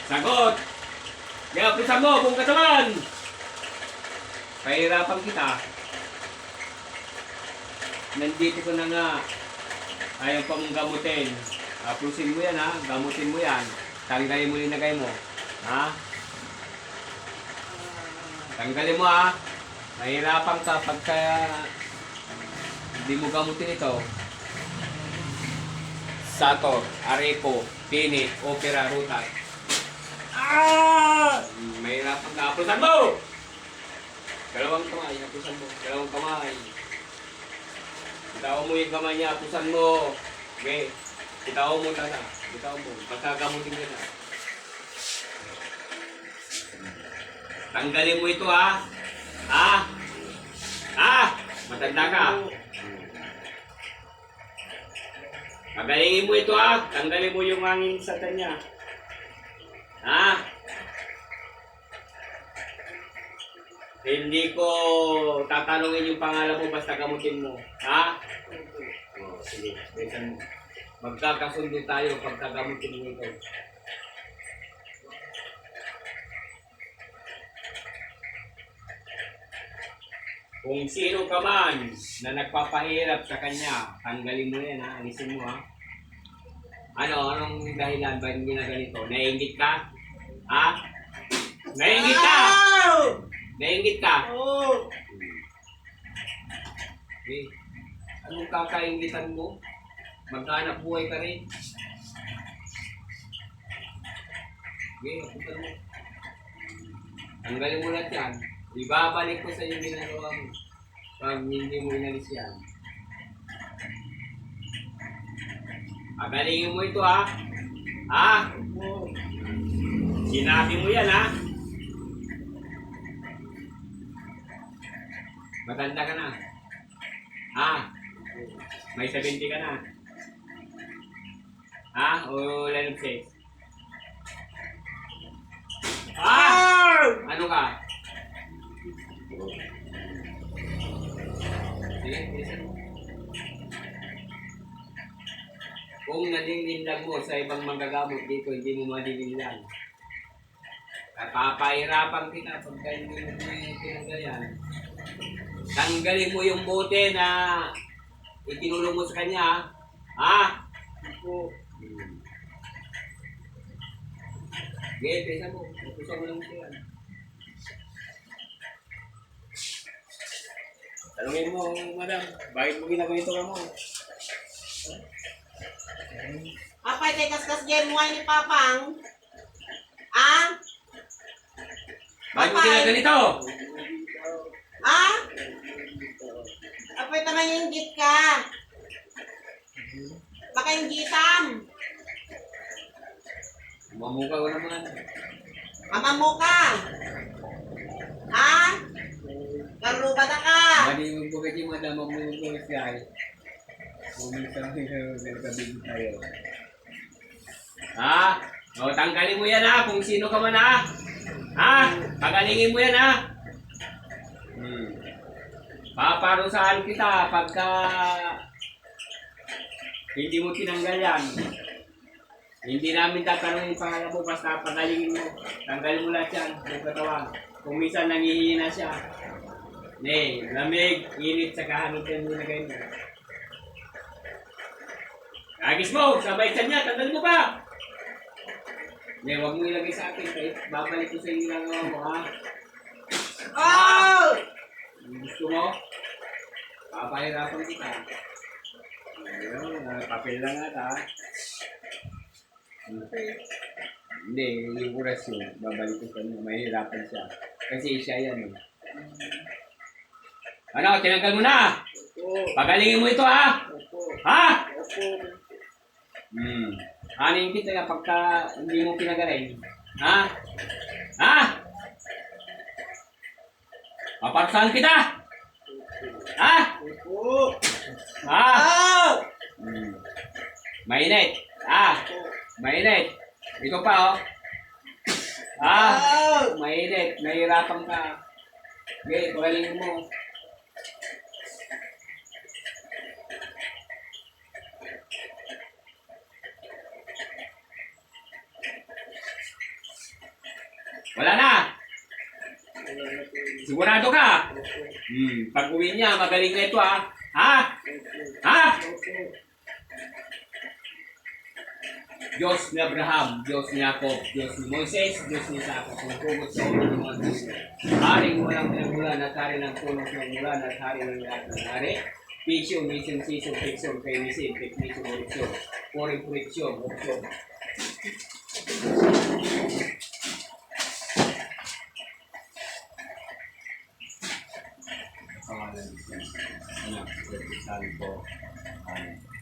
Sagot! Kaya pusa mo, buong katawan! Pahirapan kita. Nandito ko na nga. Ayaw pa mong gamutin. Apusin mo yan ha, gamutin mo yan. Tanggalin mo yung nagay mo. Ha? Tanggalin mo ha. Mahirapan ka pagka hindi mo gamutin ito. Sator, arepo, tini, opera, ruta. Mahirapan ka. Apusan mo! Dalawang kamay, apusan mo. Dalawang kamay. Itaw mo yung kamay niya, apusan mo. Okay. Itaw mo tata. Itaw mo. Pagkagamutin ka na. Tanggalin mo ito ha. Ha? Ha? Matanda ka. Magalingin mo ito ha. Tanggalin mo yung hangin sa kanya. Ha? Hindi ko tatanungin yung pangalan mo basta gamutin mo. Ha? Oh, sige. Magkakasundo tayo pagka gamutin mo ito. Kung sino ka man na nagpapahirap sa kanya, tanggalin mo yan ha. Alisin mo ha. Anong dahilan ba hindi na ganito? Naiingit ka? Ha? Naiingit ka? Naiingit ka? Oo. Okay. Anong kakaingitan mo? Maghanap buhay ka rin. Okay, napuntan mo. Tanggalin mo lahat yan. Ibabalik ko sa iyo ginagawa mo. Pag hindi mo inalis yan. Agalingin mo ito ha. Ha? Sinabi mo yan ha. Matanda ka na. Ha? May 70 ka na. Ha? O lalong 6? Ha? Ano ka? Sige, bilisan mo. Kung nalinlinlag mo sa ibang manggagamot dito, hindi mo malinlinlag. Papahirapan kita pagka hindi mo tinanggal yan. Tanggalin mo yung bote na itinulong mo sa kanya. Ha? Opo. Okay, pesa mo. Pesa mo lang siya. Talungin mo, madam. Bakit mo ginagawa ito ka mo? Apay, kay kaskas game mo ni Papang. Ah? Bakit mo ginagawa ito? Ah? Apay, tamang inggit ka. Baka inggitan. Mamuka ko naman. Ama mo ka. Ah? Karuba na ka. Mali mo po kasi madama mo yung buwis guys. Pumisang nagkabigit tayo. Ha? O, tanggalin mo yan ha, kung sino ka man ha. Ha? Pagalingin mo yan ha. Paparusahan kita pagka hindi mo tinanggal yan. Hindi namin tatanungin pangalan mo, basta pagalingin mo. Tanggalin mo lahat yan, yung katawan. Kung minsan nangihina siya. Lamig, init, sa kahanitan mo na ganyan. Agis mo, sabay ka niya, tanggalin mo pa. Huwag mo ilagay sa akin, kahit babalik ko sa yung ginagawa mo, ha? Oh! Gusto mo? Papahirapan kita. Papel lang ata. Hindi, yung oras yun. Babalik ko sa inyo. Mahirapan siya. Kasi siya yan. Ano, tinanggal mo na? Pagalingin mo ito ha? Ha? Hanin kita nga pagka hindi mo pinagaling. Ha? Ha? Paparsahan kita? Ha? Ha? Mainit. Mainit. Ikaw pa oh. Mainit. Nahihirapan ka. Okay, pagalingin mo. Sigurado ka? Pag uwi niya, magaling na ito ha. Ha? Ha? Diyos ni Abraham, Diyos ni Jacob, Diyos ni Moises, Diyos ni Isaac, sumutugot sa ulo ng mga Diyos. Haring walang pinagmulan at hari ng punong pinagmulan at hari ng lahat ng hari. Pisyo, mission, season, fiction, kainisin, technisyon, orisyon, foreign friction, option. Pangalan niya. Anak, Santo. Amen.